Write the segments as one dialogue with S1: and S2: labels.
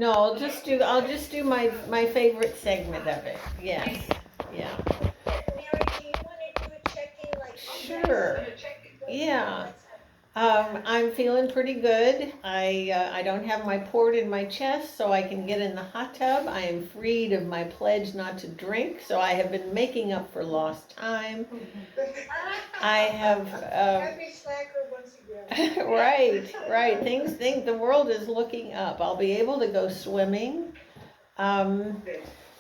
S1: No, I'll just do my favorite segment of it. Yes. Yeah.
S2: Mary, do you want to do a check-in like?
S1: Sure. Yeah. I'm feeling pretty good. I don't have my port in my chest, so I can get in the hot tub. I am freed of my pledge not to drink, so I have been making up for lost time. I have
S2: Happy slacker once again.
S1: right. Things think the world is looking up. I'll be able to go swimming. Um,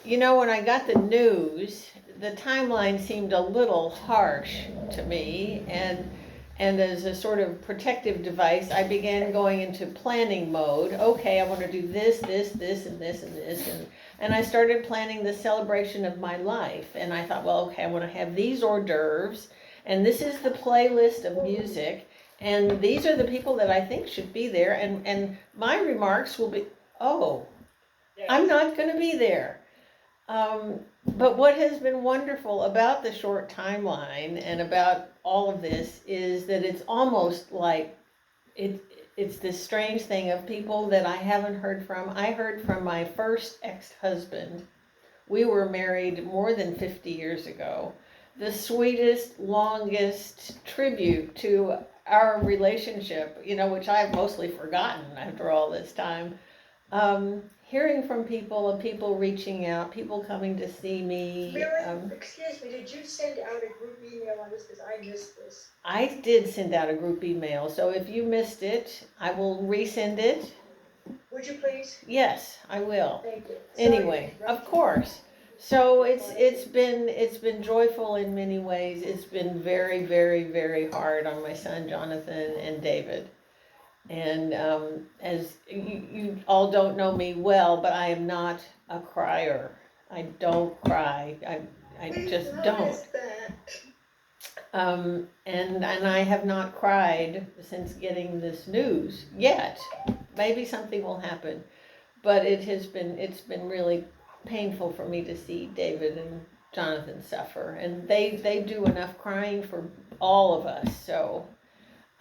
S1: when I got the news, the timeline seemed a little harsh to me, and as a sort of protective device, I began going into planning mode. Okay, I want to do this, and this, and this, and I started planning the celebration of my life. And I thought, well, okay, I want to have these hors d'oeuvres, and this is the playlist of music, and these are the people that I think should be there, and my remarks will be, oh, I'm not going to be there. But what has been wonderful about the short timeline and about all of this is that it's almost like it, it's this strange thing of people that I haven't heard from. I heard from my first ex-husband. We were married more than 50 years ago. The sweetest, longest tribute to our relationship, which I've mostly forgotten after all this time. Hearing from people and people reaching out, people coming to see me.
S2: Mary, excuse me, did you send out a group email on this, because I missed this?
S1: I did send out a group email, so if you missed it, I will resend it.
S2: Would you please?
S1: Yes, I will.
S2: Thank you.
S1: Anyway, of course. So it's been joyful in many ways. It's been very, very, very hard on my son Jonathan and David. And as you all don't know me well, but I am not a crier. I don't cry. I just don't. And I have not cried since getting this news yet. Maybe something will happen, but it's been really painful for me to see David and Jonathan suffer, and they do enough crying for all of us. So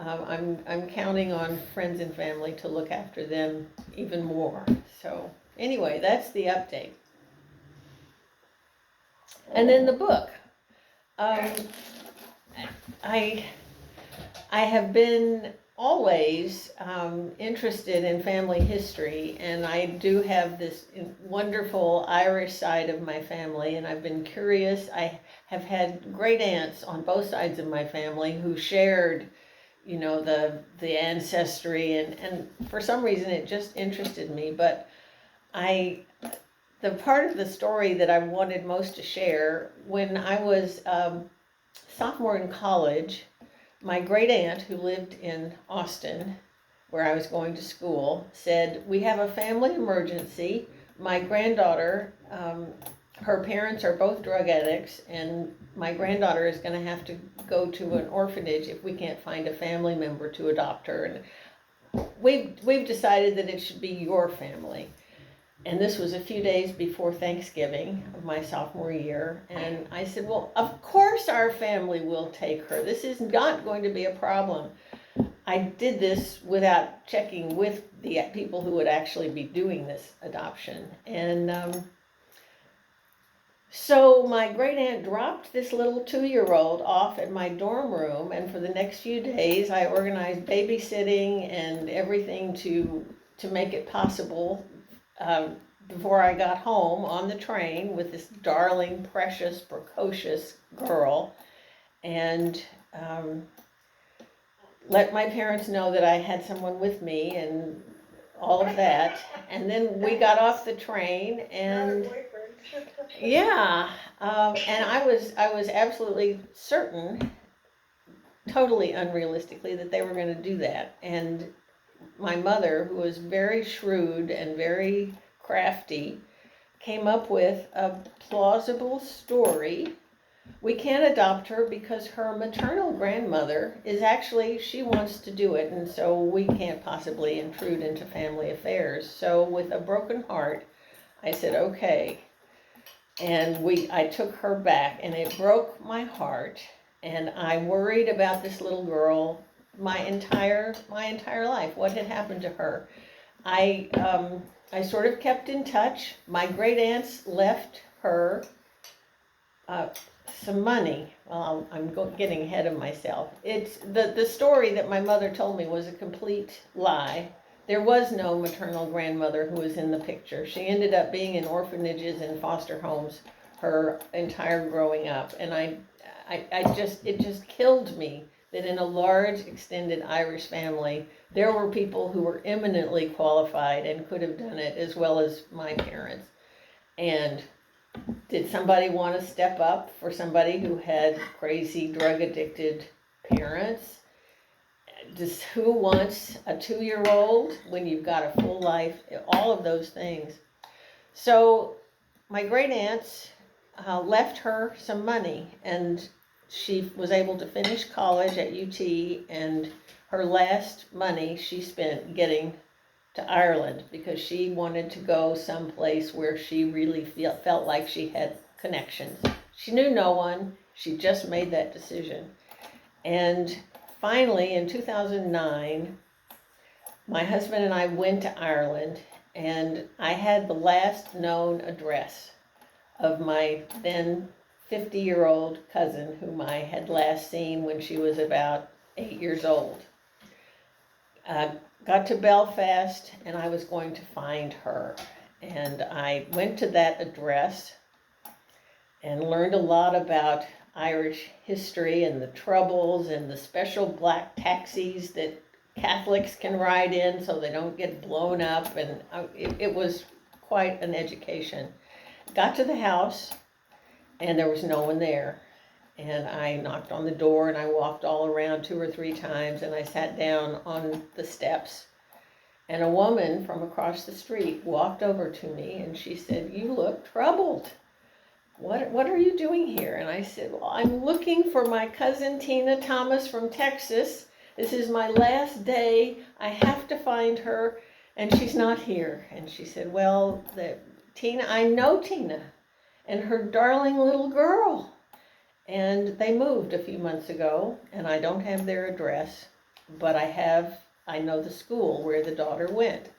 S1: I'm counting on friends and family to look after them even more. So anyway, that's the update. And then the book. I have been always interested in family history, and I do have this wonderful Irish side of my family, and I've been curious. I have had great aunts on both sides of my family who shared the ancestry, and for some reason it just interested me. But the part of the story that I wanted most to share, when I was sophomore in college, my great aunt, who lived in Austin, where I was going to school, said, "We have a family emergency. My granddaughter, her parents are both drug addicts, and my granddaughter is going to have to go to an orphanage if we can't find a family member to adopt her. And we've decided that it should be your family." And this was a few days before Thanksgiving of my sophomore year. And I said, "Well, of course our family will take her. This is not going to be a problem." I did this without checking with the people who would actually be doing this adoption. And so my great aunt dropped this little 2-year-old off at my dorm room. And for the next few days, I organized babysitting and everything to make it possible. Before I got home on the train with this darling, precious, precocious girl, and let my parents know that I had someone with me and all of that. And then we got off the train, and yeah, and I was absolutely certain, totally unrealistically, that they were going to do that. And my mother, who was very shrewd and very crafty, came up with a plausible story. We can't adopt her because her maternal grandmother she wants to do it, and so we can't possibly intrude into family affairs. So with a broken heart, I said, okay. And I took her back, and it broke my heart, and I worried about this little girl my entire life. What had happened to her? I sort of kept in touch. My great aunts left her uh, some money. Well, getting ahead of myself. It's the story that my mother told me was a complete lie. There was no maternal grandmother who was in the picture. She ended up being in orphanages and foster homes her entire growing up, and it just killed me that in a large extended Irish family there were people who were eminently qualified and could have done it as well as my parents. And did somebody want to step up for somebody who had crazy drug addicted parents? Who wants a 2-year-old when you've got a full life? All of those things. So my great aunts left her some money, and she was able to finish college at UT, and her last money she spent getting to Ireland because she wanted to go someplace where she really felt like she had connections. She knew no one, she just made that decision. And finally, in 2009, my husband and I went to Ireland, and I had the last known address of my then 50-year-old cousin, whom I had last seen when she was about 8 years old. Got to Belfast, and I was going to find her. And I went to that address and learned a lot about Irish history and the Troubles and the special black taxis that Catholics can ride in so they don't get blown up. And it was quite an education. Got to the house, and there was no one there. And I knocked on the door, and I walked all around 2 or 3 times, and I sat down on the steps. And a woman from across the street walked over to me, and she said, "You look troubled. What are you doing here?" And I said, "Well, I'm looking for my cousin Tina Thomas from Texas. This is my last day. I have to find her, and she's not here." And she said, "Well, Tina, I know Tina and her darling little girl. And they moved a few months ago, and I don't have their address, but I know the school where the daughter went."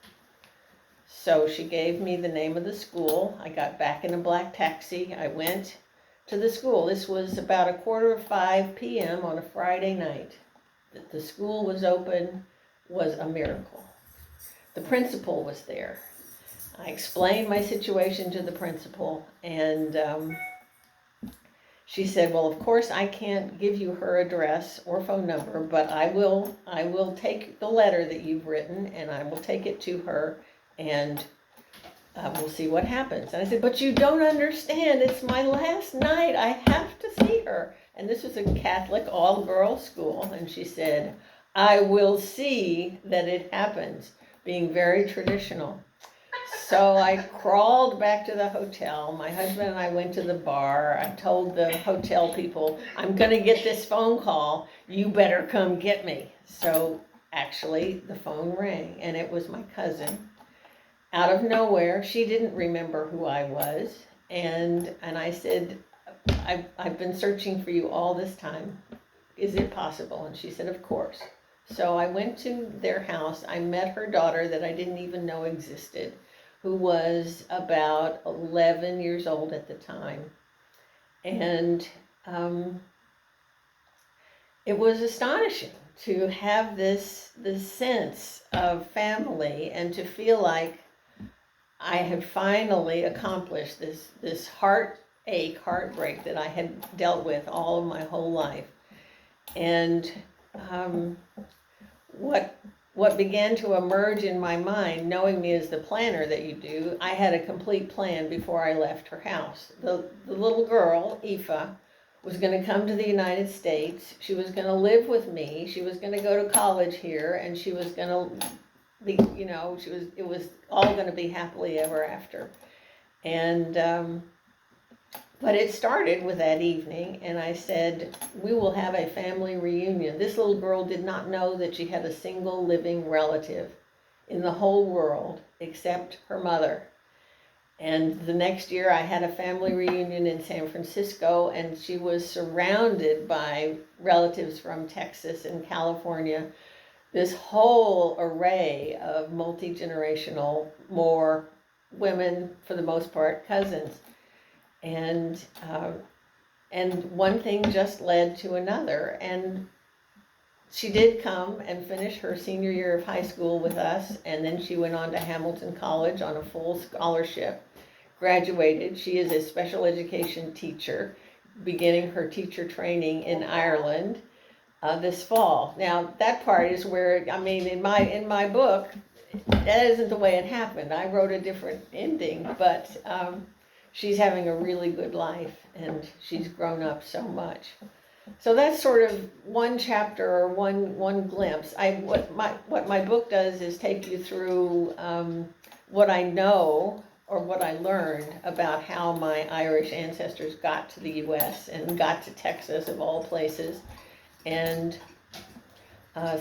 S1: So she gave me the name of the school. I got back in a black taxi. I went to the school. This was about 4:45 p.m. on a Friday night. That the school was open was a miracle. The principal was there. I explained my situation to the principal, and she said, "Well, of course I can't give you her address or phone number, but I will take the letter that you've written, and I will take it to her, and we'll see what happens." And I said, "But you don't understand. It's my last night. I have to see her." And this was a Catholic all-girls school. And she said, "I will see that it happens," being very traditional. So I crawled back to the hotel. My husband and I went to the bar. I told the hotel people, "I'm going to get this phone call. You better come get me." So actually the phone rang, and it was my cousin. Out of nowhere, she didn't remember who I was. And I said, I've been searching for you all this time. Is it possible?" And she said, "Of course." So I went to their house. I met her daughter that I didn't even know existed, who was about 11 years old at the time. And it was astonishing to have this sense of family and to feel like I had finally accomplished this heartbreak that I had dealt with all of my whole life. And what began to emerge in my mind, knowing me as the planner that you do, I had a complete plan before I left her house. The little girl, Aoife, was going to come to the United States. She was going to live with me. She was going to go to college here, and she was going to be, it was all going to be happily ever after. And but it started with that evening, and I said, "We will have a family reunion." This little girl did not know that she had a single living relative in the whole world except her mother. And the next year I had a family reunion in San Francisco, and she was surrounded by relatives from Texas and California this whole array of multi-generational, more women, for the most part, cousins. And one thing just led to another. And she did come and finish her senior year of high school with us, and then she went on to Hamilton College on a full scholarship, graduated. She is a special education teacher, beginning her teacher training in Ireland this fall. Now, that part is where, I mean, in my book, that isn't the way it happened. I wrote a different ending, but she's having a really good life, and she's grown up so much. So that's sort of one chapter or one glimpse. What my book does is take you through what I know or what I learned about how my Irish ancestors got to the U.S. and got to Texas, of all places. And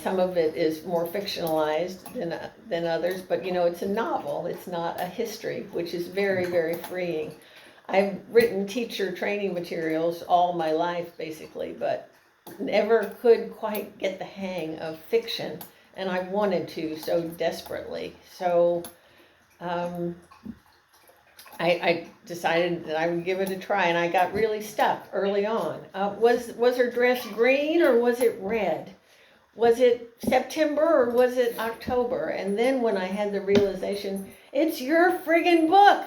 S1: some of it is more fictionalized than others, but it's a novel. It's not a history, which is very, very freeing. I've written teacher training materials all my life, basically, but never could quite get the hang of fiction, and I wanted to so desperately. So I decided that I would give it a try, and I got really stuck early on. Was her dress green or was it red? Was it September or was it October? And then when I had the realization, it's your friggin' book.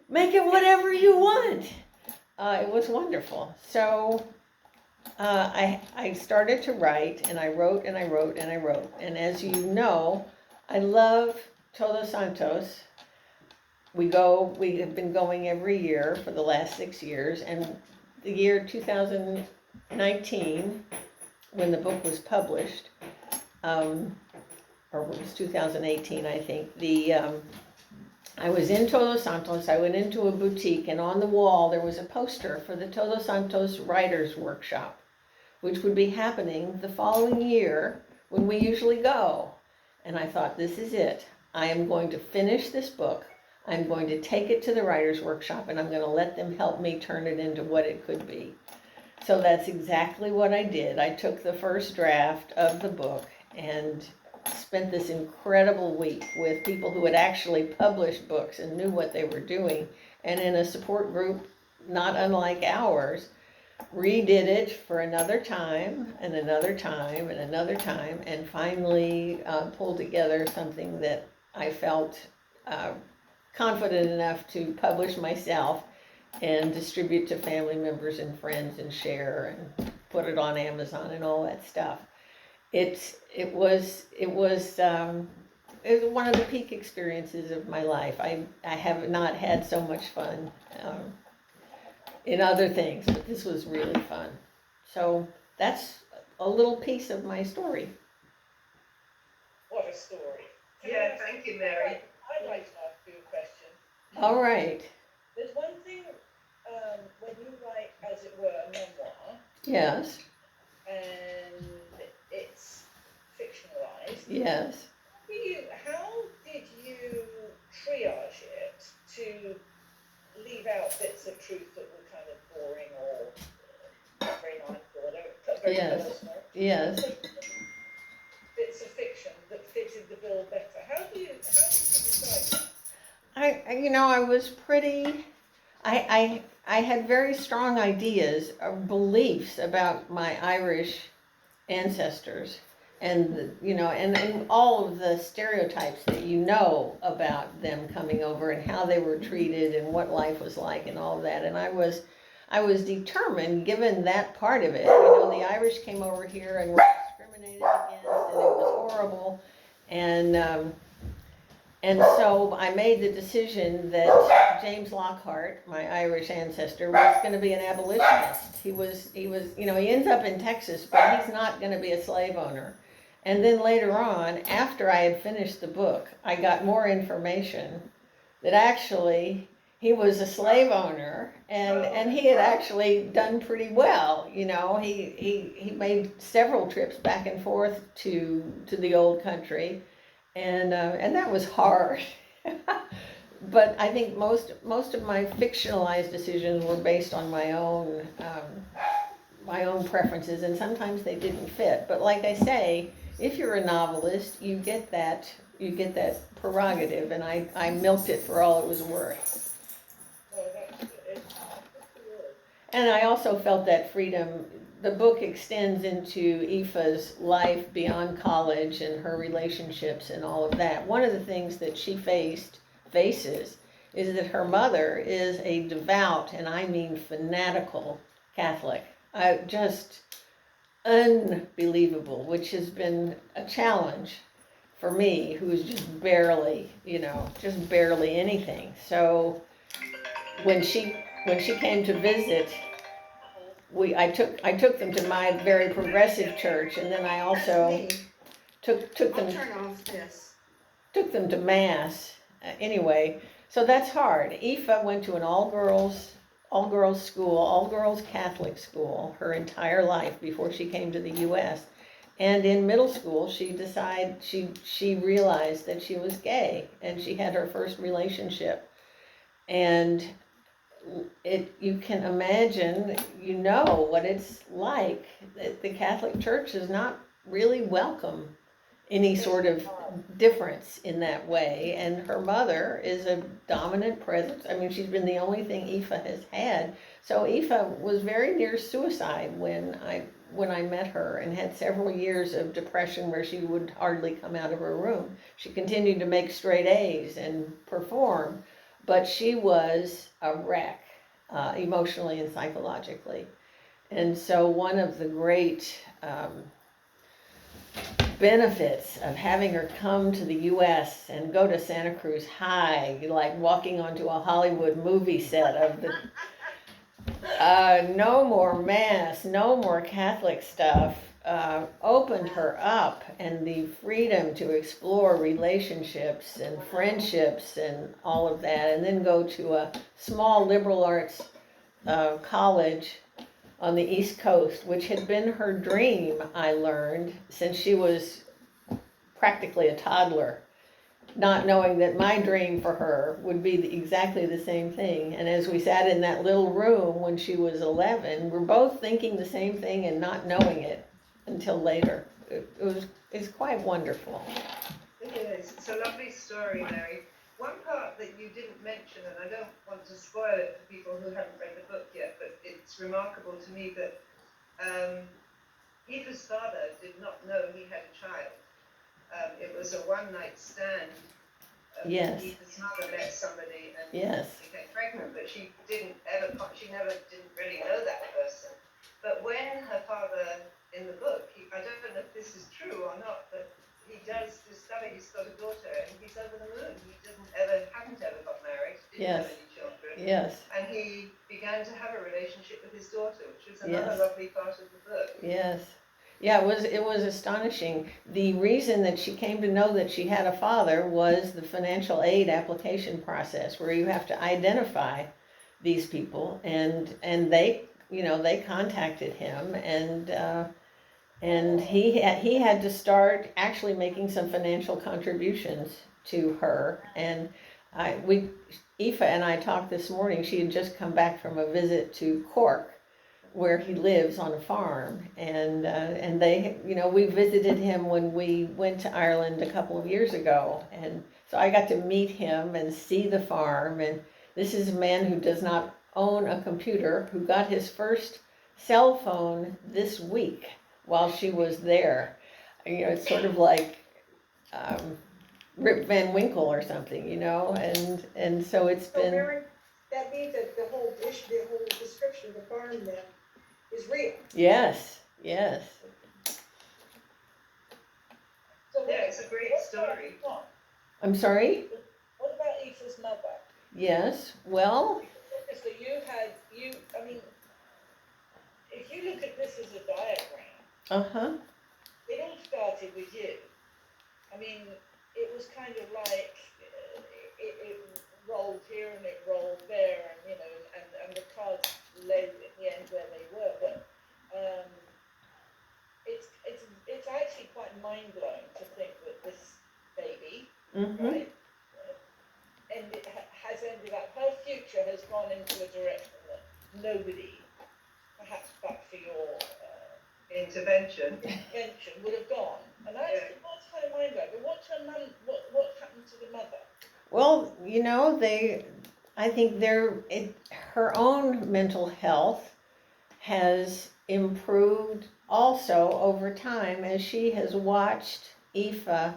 S1: Make it whatever you want. It was wonderful. So I started to write, and I wrote and I wrote and I wrote. And as you know, I love Todos Santos. We have been going every year for the last 6 years, and the year 2019, when the book was published, or it was 2018, I think, I was in Todos Santos. I went into a boutique, and on the wall there was a poster for the Todos Santos Writers Workshop, which would be happening the following year when we usually go. And I thought, this is it. I am going to finish this book. I'm going to take it to the Writers Workshop, and I'm going to let them help me turn it into what it could be. So that's exactly what I did. I took the first draft of the book and spent this incredible week with people who had actually published books and knew what they were doing, and in a support group not unlike ours, redid it for another time and another time and another time, and finally pulled together something that I felt confident enough to publish myself and distribute to family members and friends and share and put it on Amazon and all that stuff. It was one of the peak experiences of my life. I have not had so much fun in other things, but this was really fun. So that's a little piece of my story.
S3: What a story.
S4: Yeah, thank you, Mary.
S3: I'd like to ask you a question.
S1: All right.
S3: There's one thing when you write, as it were, a memoir,
S1: Yes.
S3: and it's fictionalized.
S1: Yes.
S3: How did you triage it to leave out bits of truth that were kind of boring or not very nice or whatever, very
S1: Yes.
S3: personal?
S1: Yes.
S3: Bits of fiction that fitted the bill better. How did you decide that?
S1: I was pretty, I had very strong ideas or beliefs about my Irish ancestors, and and all of the stereotypes that about them coming over and how they were treated and what life was like and all of that. And I was determined, given that part of it, the Irish came over here and were discriminated against, and it was horrible. And so I made the decision that James Lockhart, my Irish ancestor, was going to be an abolitionist. He ends up in Texas, but he's not going to be a slave owner. And then later on, after I had finished the book, I got more information that actually he was a slave owner, and he had actually done pretty well. He made several trips back and forth to the old country. And that was hard, but I think most of my fictionalized decisions were based on my own preferences, and sometimes they didn't fit. But like I say, if you're a novelist, you get that prerogative, and I milked it for all it was worth.
S3: Well, that's good.
S1: And I also felt that freedom. The book extends into Aoife's life beyond college and her relationships and all of that. One of the things that she faces is that her mother is a devout, and I mean fanatical, Catholic. Just unbelievable, which has been a challenge for me, who's just barely, just barely anything. So when she came to visit, I took them to my very progressive church, and then I also took
S5: I'll
S1: them
S5: turn off this.
S1: took them to mass. Anyway, so that's hard. Aoife went to an all-girls school, all-girls Catholic school her entire life before she came to the U.S. And in middle school, she realized that she was gay, and she had her first relationship. And you can imagine, what it's like. The Catholic Church does not really welcome any sort of difference in that way, and her mother is a dominant presence. I mean, she's been the only thing Aoife has had. So Aoife was very near suicide when I met her, and had several years of depression where she would hardly come out of her room. She continued to make straight A's and perform, but she was a wreck, emotionally and psychologically. And so one of the great benefits of having her come to the U.S. and go to Santa Cruz High, like walking onto a Hollywood movie set of the no more mass, no more Catholic stuff, opened her up, and the freedom to explore relationships and friendships and all of that, and then go to a small liberal arts college on the East Coast, which had been her dream, I learned, since she was practically a toddler, not knowing that my dream for her would be exactly the same thing. And as we sat in that little room when she was 11, we're both thinking the same thing and not knowing it until later. It's quite wonderful.
S4: It is. It's a lovely story, Mary. One part that you didn't mention, and I don't want to spoil it for people who haven't read the book yet, but it's remarkable to me that Aoife's father did not know he had a child. It was a one-night stand.
S1: Yes.
S4: Aoife's mother met somebody and
S1: Yes.
S4: became pregnant, but she didn't really know that person. But when her father, in the book, I don't know if this is true or not, but he does discover he's got a daughter, and he's over the moon. He hadn't ever got married, didn't
S1: Yes.
S4: have any children.
S1: Yes.
S4: And he began to have a relationship with his daughter, which was another
S1: Yes.
S4: lovely part of the book.
S1: Yes. Yeah, it was astonishing. The reason that she came to know that she had a father was the financial aid application process, where you have to identify these people, and they contacted him, and he had to start actually making some financial contributions to her. And Aoife and I talked this morning. She had just come back from a visit to Cork, where he lives on a farm, and they, we visited him when we went to Ireland a couple of years ago, and so I got to meet him and see the farm. And this is a man who does not own a computer, who got his first cell phone this week while she was there. It's sort of like Rip Van Winkle or something, and so it's
S2: So
S1: been.
S2: Mary, that means that the whole description of the farm then is real.
S1: Yes.
S3: So
S4: Yeah, it's a great story.
S1: I'm sorry?
S3: What about Aoife's mother?
S1: Yes, well,
S3: Because if you look at this as a diagram, it all started with you. I mean, it was kind of like it rolled here and it rolled there, and the cards led in the end where they were. But it's actually quite mind blowing to think that this baby, right, and it has ended up. Her future has gone into a direction that nobody, perhaps but for your
S4: Intervention.
S3: would have gone. And I
S1: Well, I think her own mental health has improved also over time as she has watched Aoife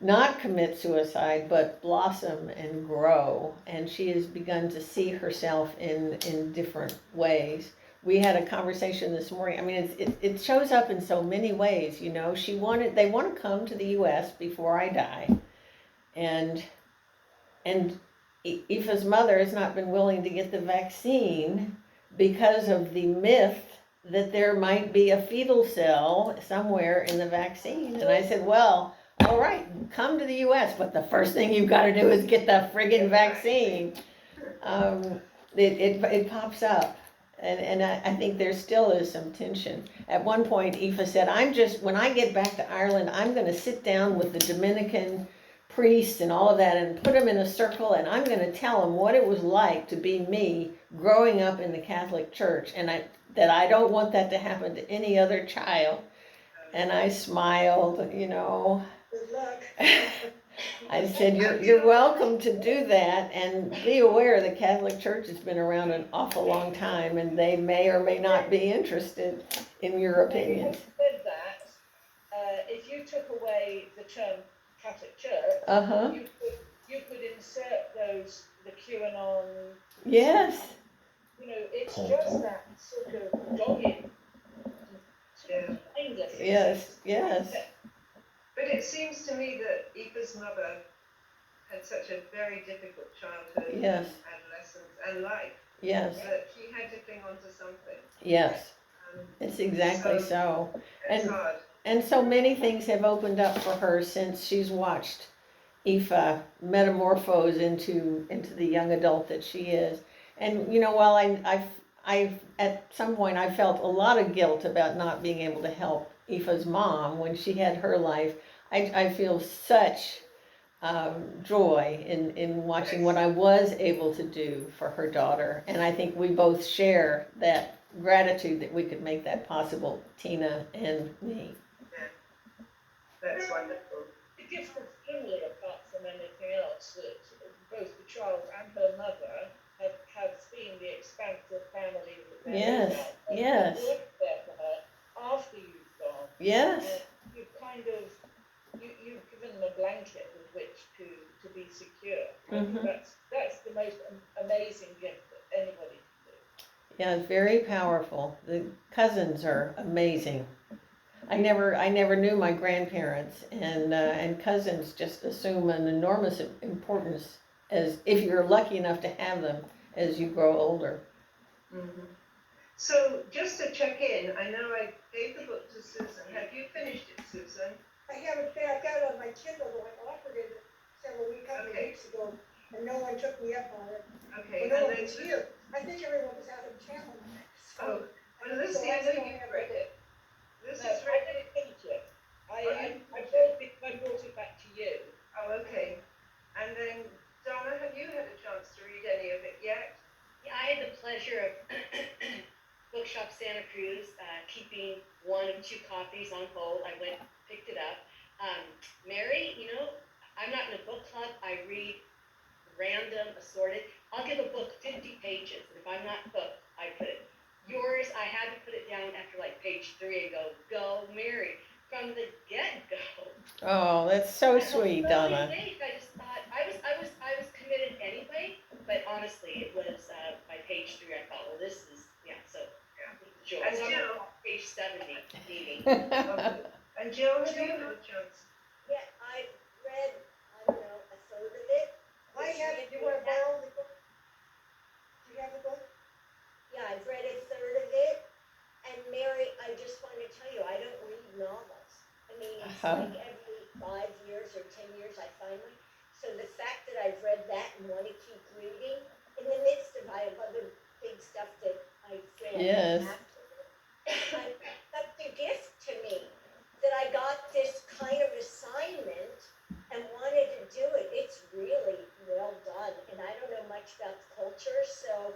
S1: not commit suicide, but blossom and grow. And she has begun to see herself in different ways. We had a conversation this morning. I mean, it shows up in so many ways, they want to come to the US before I die. And Aoife's mother has not been willing to get the vaccine because of the myth that there might be a fetal cell somewhere in the vaccine. And I said, well, all right, come to the US, but the first thing you've got to do is get the friggin' vaccine. It pops up. And I think there still is some tension. At one point, Aoife said, when I get back to Ireland, I'm going to sit down with the Dominican priests and all of that and put them in a circle, and I'm going to tell them what it was like to be me growing up in the Catholic Church, and that I don't want that to happen to any other child. And I smiled,
S2: Good luck.
S1: I said, you're welcome to do that, and be aware the Catholic Church has been around an awful long time, and they may or may not be interested in your opinion.
S3: Having said that, if you took away the term Catholic Church,
S1: Uh-huh.
S3: you could insert the QAnon.
S1: Yes.
S3: It's just that sort of dogged, mindless.
S1: Yes.
S4: But it seems to me that Aoife's mother had such a very difficult childhood,
S1: Yes.
S4: adolescence, and life.
S1: Yes.
S4: That she had to cling on to something.
S1: Yes. It's exactly so.
S4: It's hard.
S1: And so many things have opened up for her since she's watched Aoife metamorphose into the young adult that she is. And while I at some point I felt a lot of guilt about not being able to help Aoife's mom when she had her life, I feel such joy in watching what I was able to do for her daughter. And I think we both share that gratitude that we could make that possible, Tina and me.
S4: That's wonderful.
S3: It gives us similar, apart from anything else, that both the child and her mother have seen the expansive family that they
S1: Yes.
S3: worked there for her after you've gone.
S1: Yes.
S3: You've kind of you've given them a blanket with which to be secure.
S1: Mm-hmm.
S3: That's the most amazing gift that anybody can do.
S1: Yeah, it's very powerful. The cousins are amazing. I never knew my grandparents, and cousins just assume an enormous importance as if you're lucky enough to have them as you grow older.
S4: Mm-hmm. So just to check in, I know I gave the book to Susan. Have you finished it, Susan?
S2: I haven't, I've got it on my Kindle, though I offered it couple weeks ago, and no one took me up on it.
S4: Okay.
S2: Well, no one was here. I think everyone was out of town.
S4: Oh, well, Lucy, I know you've read it. Lucy's
S3: I didn't finish it. I brought it back to you.
S4: Oh, okay. And then, Donna, have you had a chance to read any of it yet?
S5: Yeah, I had the pleasure of Bookshop Santa Cruz keeping one of 2 copies on hold. I went, picked it up. Mary, I'm not in a book club. I read random, assorted. I'll give a book 50 pages, and if I'm not hooked, I put it. Yours, I had to put it down after like page 3 and go, Mary, from the get-go.
S1: Oh, that's so sweet, Donna.
S5: I just thought I was committed anyway, but honestly, it was by page 3 I thought, well, this is joy.
S4: And
S5: So I'm
S4: Jill,
S5: on page 70 meeting.
S4: and Jill, have you had a chance?
S6: Yeah, I read, I don't know, a third of it.
S2: I have it, you wanna borrow the book? Do you have the book?
S6: Yeah, I've read a third of it. And Mary, I just want to tell you, I don't read novels. I mean, it's like every 5 years or 10 years I find one. So the fact that I've read that and want to keep reading, in the midst of I have other big stuff that I feel
S1: Yes.
S6: I have to read. That's a gift to me, that I got this kind of assignment and wanted to do it. It's really well done. And I don't know much about the culture, so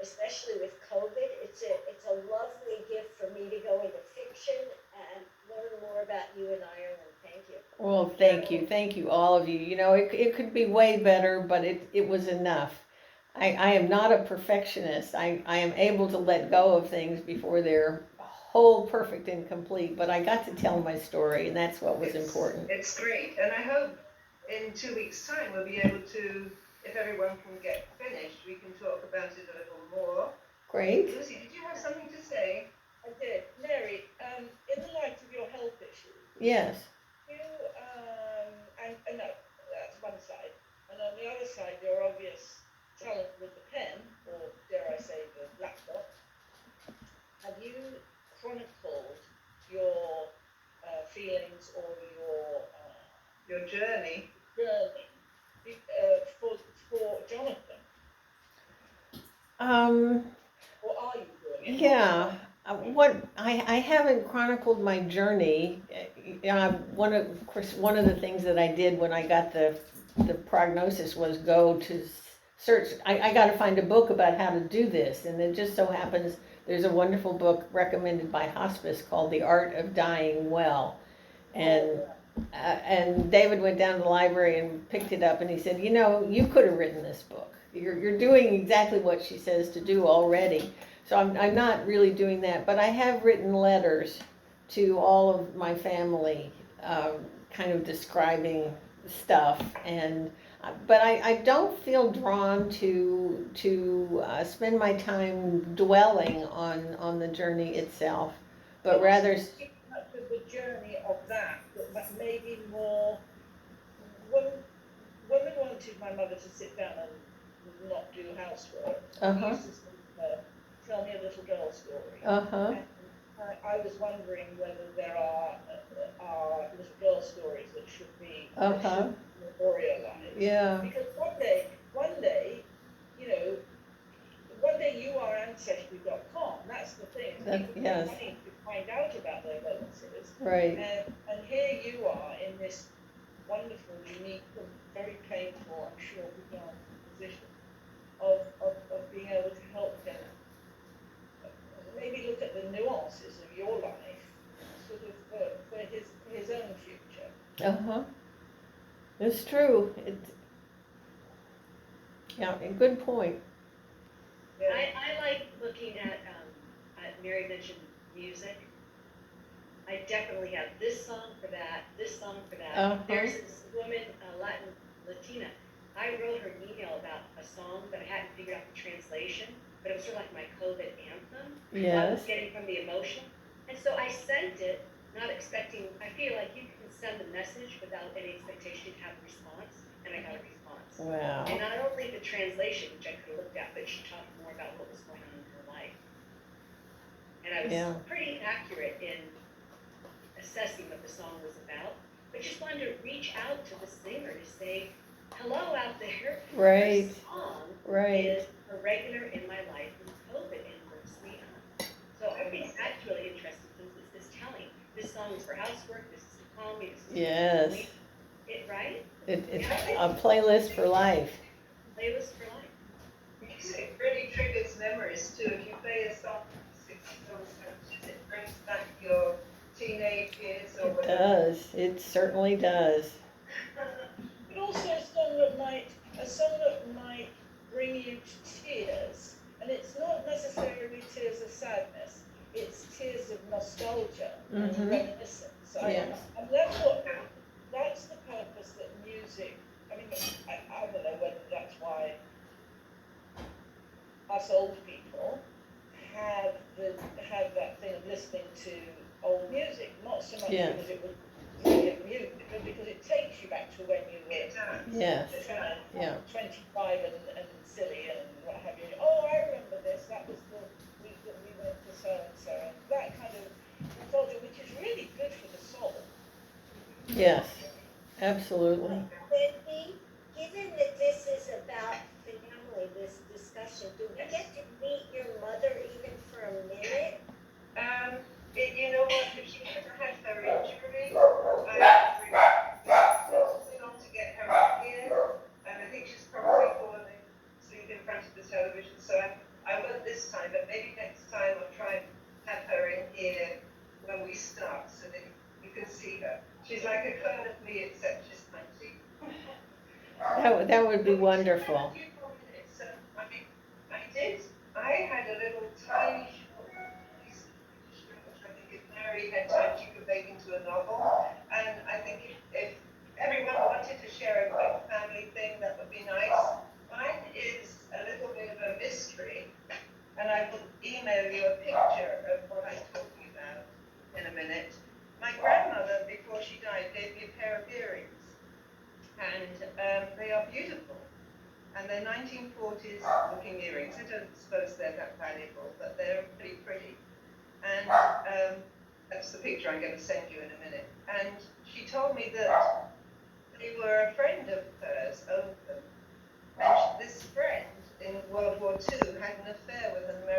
S6: especially with COVID, it's a lovely gift for me to go into fiction and learn more about you in Ireland. Thank you.
S1: Well, thank thank you, all of you. You know, it could be way better, but it was enough. I am not a perfectionist. I am able to let go of things before they're whole, perfect, and complete, but I got to tell my story, and that's what was important.
S4: It's great, and I hope in 2 weeks' time we'll be able to, if everyone can get finished, we can talk about it a little more.
S1: Great.
S4: Lucy, did you have something to say?
S3: I did. Mary, in the light of your health issues,
S1: Yes.
S3: you, and no, that's one side. And on the other side, your obvious talent with the pen, or dare I say the laptop. Have you chronicled your feelings or
S4: Your journey?
S3: journey for Jonathan? Or are you doing it?
S1: Yeah. What I haven't chronicled my journey. Of course, one of the things that I did when I got the prognosis was go to search. I got to find a book about how to do this, and it just so happens there's a wonderful book recommended by Hospice called The Art of Dying Well, and David went down to the library and picked it up, and he said, you know, you could have written this book. You're doing exactly what she says to do already. So I'm not really doing that, but I have written letters to all of my family, kind of describing stuff, but I don't feel drawn to spend my time dwelling on the journey itself, but rather.
S3: Much of the journey of that, but maybe more. Women wanted my mother to sit down and not do housework.
S1: Uh-huh.
S3: Used to say, tell me a little girl story.
S1: Uh-huh.
S3: And I was wondering whether there are little girl stories that should be memorialized.
S1: Yeah.
S3: Because one day, you know, one day you are Ancestry.com. That's the thing. People
S1: Yes.
S3: pay money to find out about their relatives.
S1: Right.
S3: And here you are in this wonderful, unique, and very painful, I'm sure, position of being able to help them maybe look at the nuances of your life, sort of for his own future.
S1: Uh-huh. It's true. Yeah, a good point.
S3: Yeah.
S5: I like looking at, Mary mentioned music. I definitely have this song for that, this song for that.
S1: Uh-huh.
S5: There's this woman, Latina. I wrote her an email about a song, but I hadn't figured out the translation, but it was sort of like my COVID anthem. I was
S1: Yes.
S5: getting from the emotion. And so I sent it, not expecting, I feel like you can send a message without any expectation to have a response, and I got a response.
S1: Wow.
S5: And not only the translation, which I could have looked at, but she talked more about what was going on in her life. And I was pretty accurate in assessing what the song was about, but just wanted to reach out to the singer to say, hello out there.
S1: Right.
S5: This song
S1: Right.
S5: is a regular in my life with COVID and works me up. So I think that's really interesting because it's telling. This song is for housework, this is to calm me, this is
S1: Yes.
S5: to it, right?
S1: It's a playlist for life.
S5: Playlist for life.
S4: It really triggers memories too. If you play a song, it brings back your teenage years or
S1: It
S4: whatever.
S1: does. It certainly does.
S3: But also a song that might bring you to tears, and it's not necessarily tears of sadness. It's tears of nostalgia and reminiscence.
S1: Yes.
S3: And that's the purpose that music. I mean, I don't know whether that's why us old people have that thing of listening to old music, not so much
S1: Yes.
S3: because it was brilliant music, but because it takes you back to when you were
S1: Yes.
S3: 25 and silly and what have you. Oh, I remember this. That was the week that we went to so and so. And that kind of nostalgia, which is really good for the soul.
S1: Yes. Absolutely.
S6: Wendy, given that this is about family, this discussion, do we get to meet your mother even for a minute?
S4: You know what? If she hadn't had her injury, I would bring on to get her up here, and I think she's probably falling asleep in front of the television. So I won't this time, but maybe next time I'll try and have her in here when we start, so that you can see her. She's like a clone of me, except she's
S1: That would be wonderful.
S4: I mean, I had a little tiny piece of which I think if Mary had time, she could make into a novel. And I think if everyone wanted to share a quick family thing, that would be nice. Mine is a little bit of a mystery, and I will email you a picture of what I'm talking about in a minute. My grandmother, before she died, gave me a pair of earrings, and they are beautiful. And they're 1940s looking earrings. I don't suppose they're that valuable, but they're pretty pretty. And that's the picture I'm going to send you in a minute. And she told me that they were a friend of hers owned them. And this friend in World War II had an affair with an American